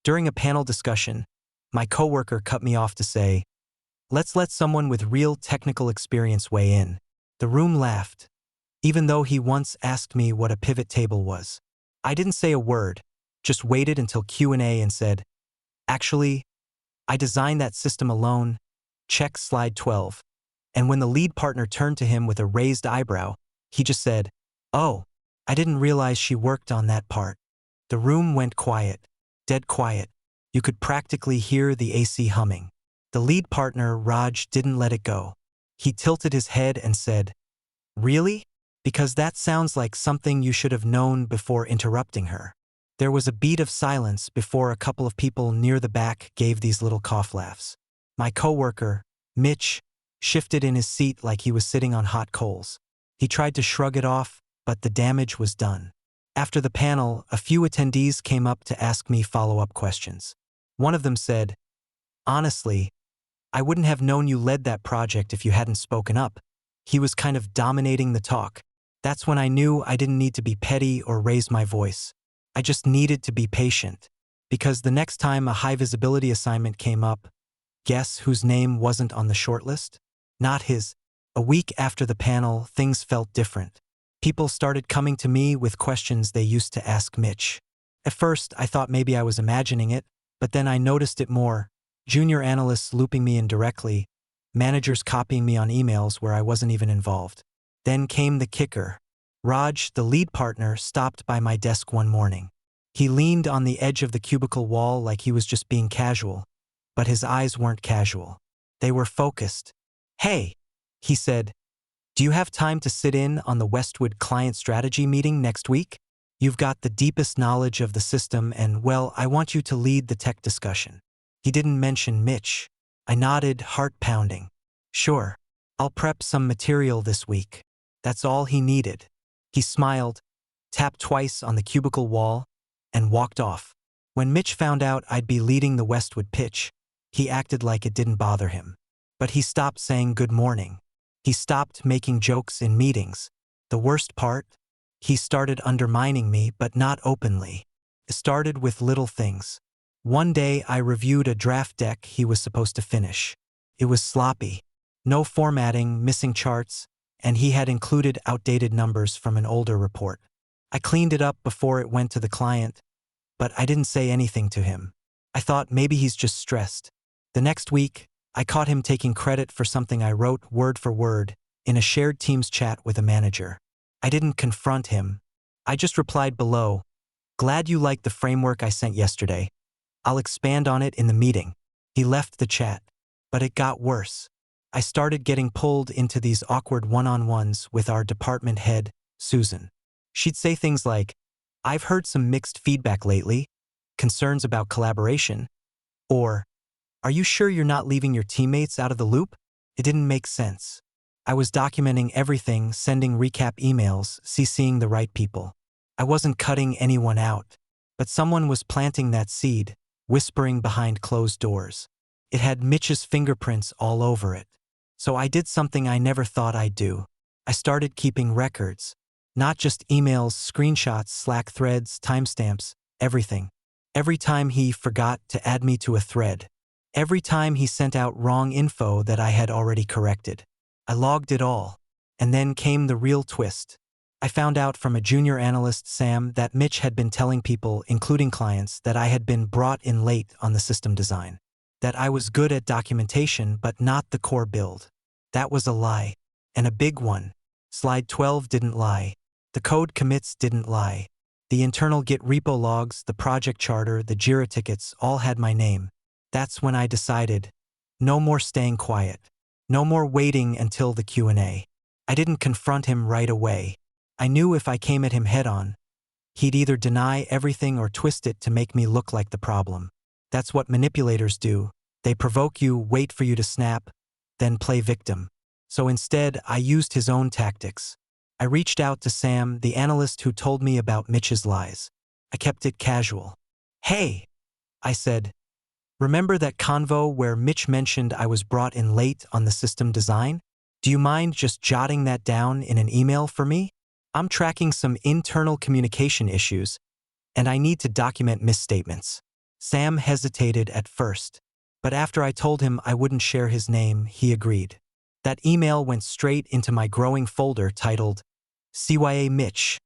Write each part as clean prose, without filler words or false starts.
During a panel discussion, my coworker cut me off to say, "Let's let someone with real technical experience weigh in." The room laughed, even though he once asked me what a pivot table was. I didn't say a word, just waited until Q&A and said, "Actually, I designed that system alone. Check slide 12. And when the lead partner turned to him with a raised eyebrow, he just said, "Oh, I didn't realize she worked on that part." The room went quiet, dead quiet. You could practically hear the AC humming. The lead partner, Raj, didn't let it go. He tilted his head and said, "Really? Because that sounds like something you should have known before interrupting her." There was a beat of silence before a couple of people near the back gave these little cough laughs. My coworker, Mitch, shifted in his seat like he was sitting on hot coals. He tried to shrug it off, but the damage was done. After the panel, a few attendees came up to ask me follow-up questions. One of them said, "Honestly, I wouldn't have known you led that project if you hadn't spoken up." He was kind of dominating the talk. That's when I knew I didn't need to be petty or raise my voice. I just needed to be patient. Because the next time a high-visibility assignment came up, guess whose name wasn't on the shortlist? Not his. A week after the panel, things felt different. People started coming to me with questions they used to ask Mitch. At first, I thought maybe I was imagining it, but then I noticed it more. Junior analysts looping me in directly, managers copying me on emails where I wasn't even involved. Then came the kicker. Raj, the lead partner, stopped by my desk one morning. He leaned on the edge of the cubicle wall like he was just being casual, but his eyes weren't casual. They were focused. "Hey," he said, "do you have time to sit in on the Westwood client strategy meeting next week? You've got the deepest knowledge of the system and, well, I want you to lead the tech discussion." He didn't mention Mitch. I nodded, heart pounding. "Sure, I'll prep some material this week." That's all he needed. He smiled, tapped twice on the cubicle wall, and walked off. When Mitch found out I'd be leading the Westwood pitch, he acted like it didn't bother him. But he stopped saying good morning. He stopped making jokes in meetings. The worst part? He started undermining me, but not openly. It started with little things. One day I reviewed a draft deck he was supposed to finish. It was sloppy. No formatting, missing charts, and he had included outdated numbers from an older report. I cleaned it up before it went to the client, but I didn't say anything to him. I thought maybe he's just stressed. The next week, I caught him taking credit for something I wrote word for word in a shared Teams chat with a manager. I didn't confront him. I just replied below, "Glad you liked the framework I sent yesterday. I'll expand on it in the meeting." He left the chat, but it got worse. I started getting pulled into these awkward one-on-ones with our department head, Susan. She'd say things like, "I've heard some mixed feedback lately, concerns about collaboration," or, "Are you sure you're not leaving your teammates out of the loop?" It didn't make sense. I was documenting everything, sending recap emails, CCing the right people. I wasn't cutting anyone out, but someone was planting that seed, whispering behind closed doors. It had Mitch's fingerprints all over it. So I did something I never thought I'd do. I started keeping records. Not just emails, screenshots, Slack threads, timestamps, everything. Every time he forgot to add me to a thread. Every time he sent out wrong info that I had already corrected. I logged it all. And then came the real twist. I found out from a junior analyst, Sam, that Mitch had been telling people, including clients, that I had been brought in late on the system design. That I was good at documentation but not the core build. That was a lie. And a big one. Slide 12 didn't lie. The code commits didn't lie. The internal Git repo logs, the project charter, the Jira tickets all had my name. That's when I decided, no more staying quiet. No more waiting until the Q&A. I didn't confront him right away. I knew if I came at him head-on, he'd either deny everything or twist it to make me look like the problem. That's what manipulators do. They provoke you, wait for you to snap, then play victim. So instead, I used his own tactics. I reached out to Sam, the analyst who told me about Mitch's lies. I kept it casual. "Hey," I said, "remember that convo where Mitch mentioned I was brought in late on the system design? Do you mind just jotting that down in an email for me? I'm tracking some internal communication issues, and I need to document misstatements." Sam hesitated at first, but after I told him I wouldn't share his name, he agreed. That email went straight into my growing folder titled CYA Mitch,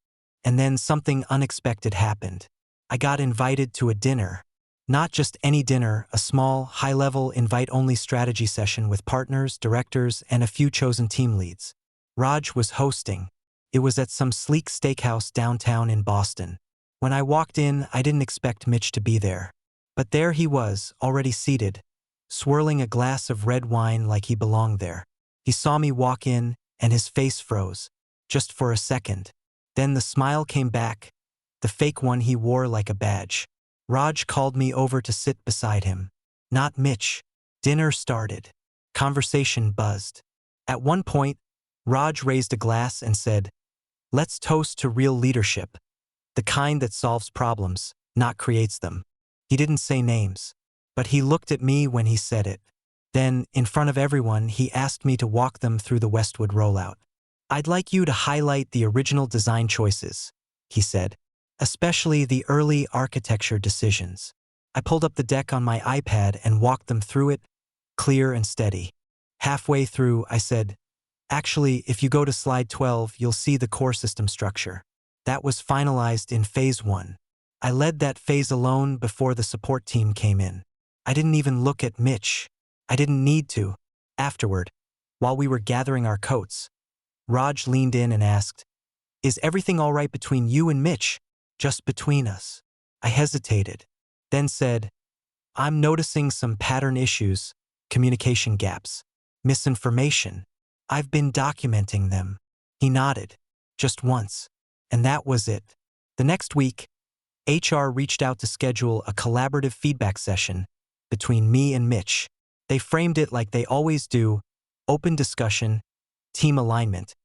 and then something unexpected happened. I got invited to a dinner. Not just any dinner, a small, high-level, invite-only strategy session with partners, directors, and a few chosen team leads. Raj was hosting. It was at some sleek steakhouse downtown in Boston. When I walked in, I didn't expect Mitch to be there. But there he was, already seated, swirling a glass of red wine like he belonged there. He saw me walk in, and his face froze, just for a second. Then the smile came back, the fake one he wore like a badge. Raj called me over to sit beside him. Not Mitch. Dinner started. Conversation buzzed. At one point, Raj raised a glass and said, "Let's toast to real leadership. The kind that solves problems, not creates them." He didn't say names, but he looked at me when he said it. Then, in front of everyone, he asked me to walk them through the Westwood rollout. "I'd like you to highlight the original design choices," he said, "especially the early architecture decisions." I pulled up the deck on my iPad and walked them through it, clear and steady. Halfway through, I said, "Actually, if you go to slide 12, you'll see the core system structure. That was finalized in phase 1. I led that phase alone before the support team came in. I didn't even look at Mitch. I didn't need to. Afterward, while we were gathering our coats, Raj leaned in and asked, "Is everything all right between you and Mitch? Just between us?" I hesitated, then said, "I'm noticing some pattern issues, communication gaps, misinformation. I've been documenting them." He nodded, just once, and that was it. The next week, HR reached out to schedule a collaborative feedback session between me and Mitch. They framed it like they always do: open discussion, team alignment,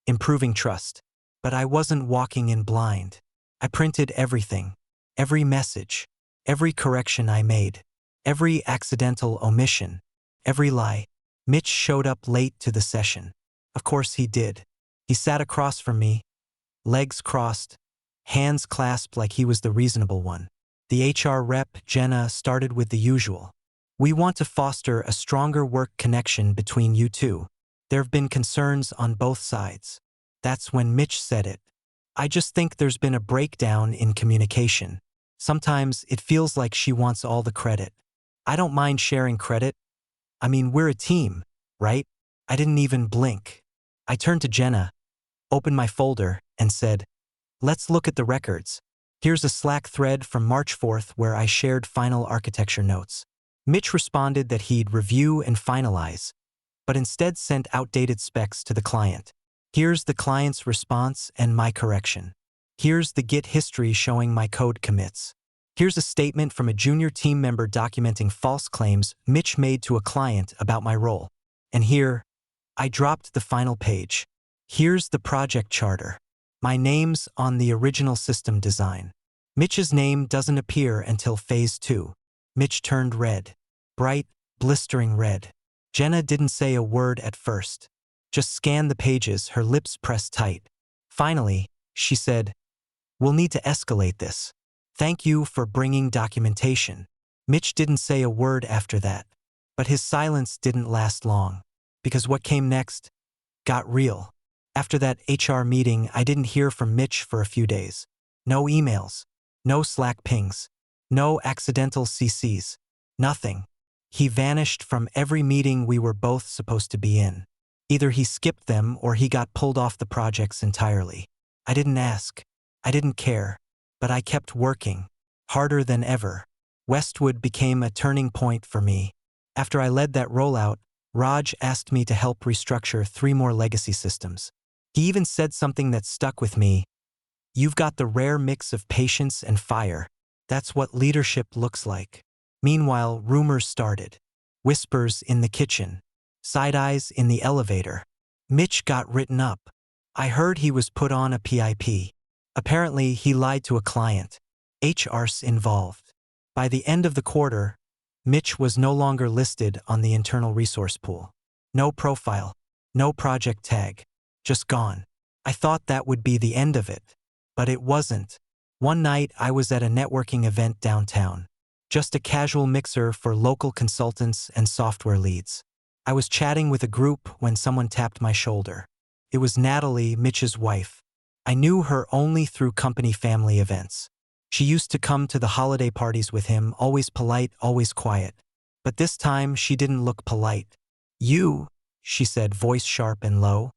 improving trust. But I wasn't walking in blind. I printed everything, every message, every correction I made, every accidental omission, every lie. Mitch showed up late to the session. Of course he did. He sat across from me, legs crossed, hands clasped like he was the reasonable one. The HR rep, Jenna, started with the usual. "We want to foster a stronger work connection between you two. There have been concerns on both sides." That's when Mitch said it. "I just think there's been a breakdown in communication. Sometimes it feels like she wants all the credit. I don't mind sharing credit. I mean, we're a team, right?" I didn't even blink. I turned to Jenna, opened my folder, and said, "Let's look at the records. Here's a Slack thread from March 4th where I shared final architecture notes." Mitch responded that he'd review and finalize, but instead sent outdated specs to the client. Here's the client's response and my correction. Here's the Git history showing my code commits. Here's a statement from a junior team member documenting false claims Mitch made to a client about my role. And here, I dropped the final page. Here's the project charter. My name's on the original system design. Mitch's name doesn't appear until phase 2. Mitch turned red. Bright, blistering red. Jenna didn't say a word at first. Just scanned the pages, her lips pressed tight. Finally, she said, "We'll need to escalate this. Thank you for bringing documentation." Mitch didn't say a word after that. But his silence didn't last long. Because what came next got real. After that HR meeting, I didn't hear from Mitch for a few days. No emails. No Slack pings. No accidental CCs. Nothing. He vanished from every meeting we were both supposed to be in. Either he skipped them or he got pulled off the projects entirely. I didn't ask. I didn't care. But I kept working. Harder than ever. Westwood became a turning point for me. After I led that rollout, Raj asked me to help restructure 3 more legacy systems. He even said something that stuck with me. "You've got the rare mix of patience and fire. That's what leadership looks like." Meanwhile, rumors started. Whispers in the kitchen. Side-eyes in the elevator. Mitch got written up. I heard he was put on a PIP. Apparently, he lied to a client. HR's involved. By the end of the quarter, Mitch was no longer listed on the internal resource pool. No profile. No project tag. Just gone. I thought that would be the end of it. But it wasn't. One night, I was at a networking event downtown. just a casual mixer for local consultants and software leads. I was chatting with a group when someone tapped my shoulder. It was Natalie, Mitch's wife. I knew her only through company family events. She used to come to the holiday parties with him, always polite, always quiet. But this time, she didn't look polite. "You," she said, voice sharp and low.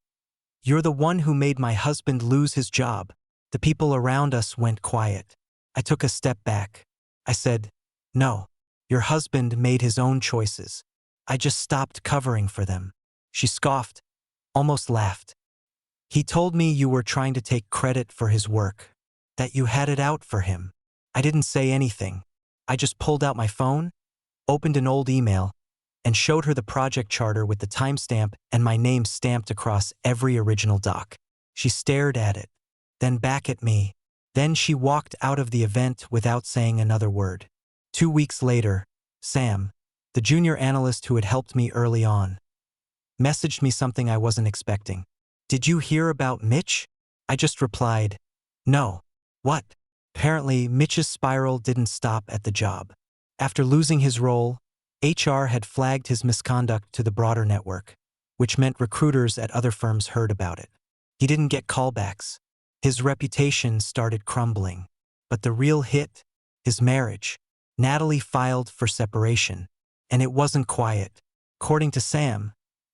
"You're the one who made my husband lose his job." The people around us went quiet. I took a step back. I said, "No, your husband made his own choices. I just stopped covering for them." She scoffed, almost laughed. "He told me you were trying to take credit for his work, that you had it out for him." I didn't say anything. I just pulled out my phone, opened an old email, and showed her the project charter with the timestamp and my name stamped across every original doc. She stared at it, then back at me. Then she walked out of the event without saying another word. 2 weeks later, Sam, the junior analyst who had helped me early on, messaged me something I wasn't expecting. "Did you hear about Mitch?" I just replied, "No." "What?" Apparently, Mitch's spiral didn't stop at the job. After losing his role, HR had flagged his misconduct to the broader network, which meant recruiters at other firms heard about it. He didn't get callbacks. His reputation started crumbling. But the real hit? His marriage. Natalie filed for separation, and it wasn't quiet. According to Sam,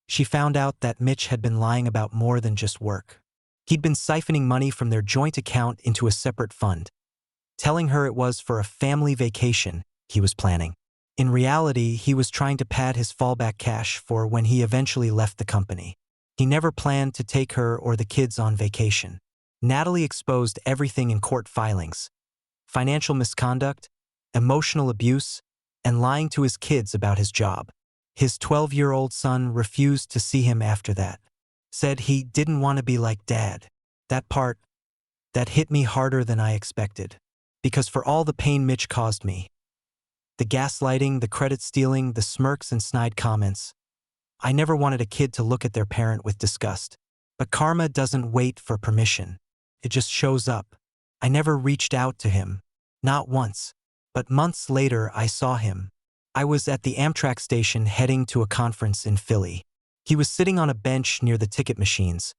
she found out that Mitch had been lying about more than just work. He'd been siphoning money from their joint account into a separate fund, telling her it was for a family vacation he was planning. In reality, he was trying to pad his fallback cash for when he eventually left the company. He never planned to take her or the kids on vacation. Natalie exposed everything in court filings: financial misconduct, emotional abuse, and lying to his kids about his job. His 12-year-old son refused to see him after that. Said he didn't want to be like Dad. That part, that hit me harder than I expected. Because for all the pain Mitch caused me, the gaslighting, the credit stealing, the smirks and snide comments, I never wanted a kid to look at their parent with disgust. But karma doesn't wait for permission. It just shows up. I never reached out to him. Not once. But months later, I saw him. I was at the Amtrak station heading to a conference in Philly. He was sitting on a bench near the ticket machines,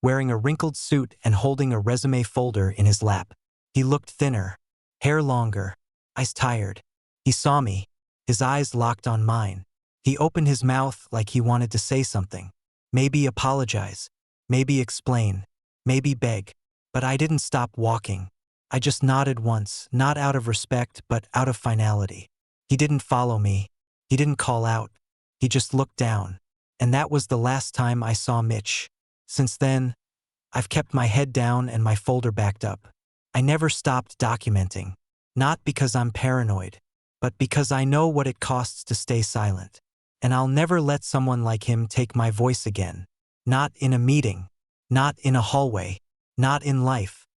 wearing a wrinkled suit and holding a resume folder in his lap. He looked thinner, hair longer, eyes tired. He saw me. His eyes locked on mine. He opened his mouth like he wanted to say something. Maybe apologize. Maybe explain. Maybe beg. But I didn't stop walking. I just nodded once, not out of respect, but out of finality. He didn't follow me. He didn't call out. He just looked down. And that was the last time I saw Mitch. Since then, I've kept my head down and my folder backed up. I never stopped documenting. Not because I'm paranoid, but because I know what it costs to stay silent. And I'll never let someone like him take my voice again. Not in a meeting. Not in a hallway. Not in life.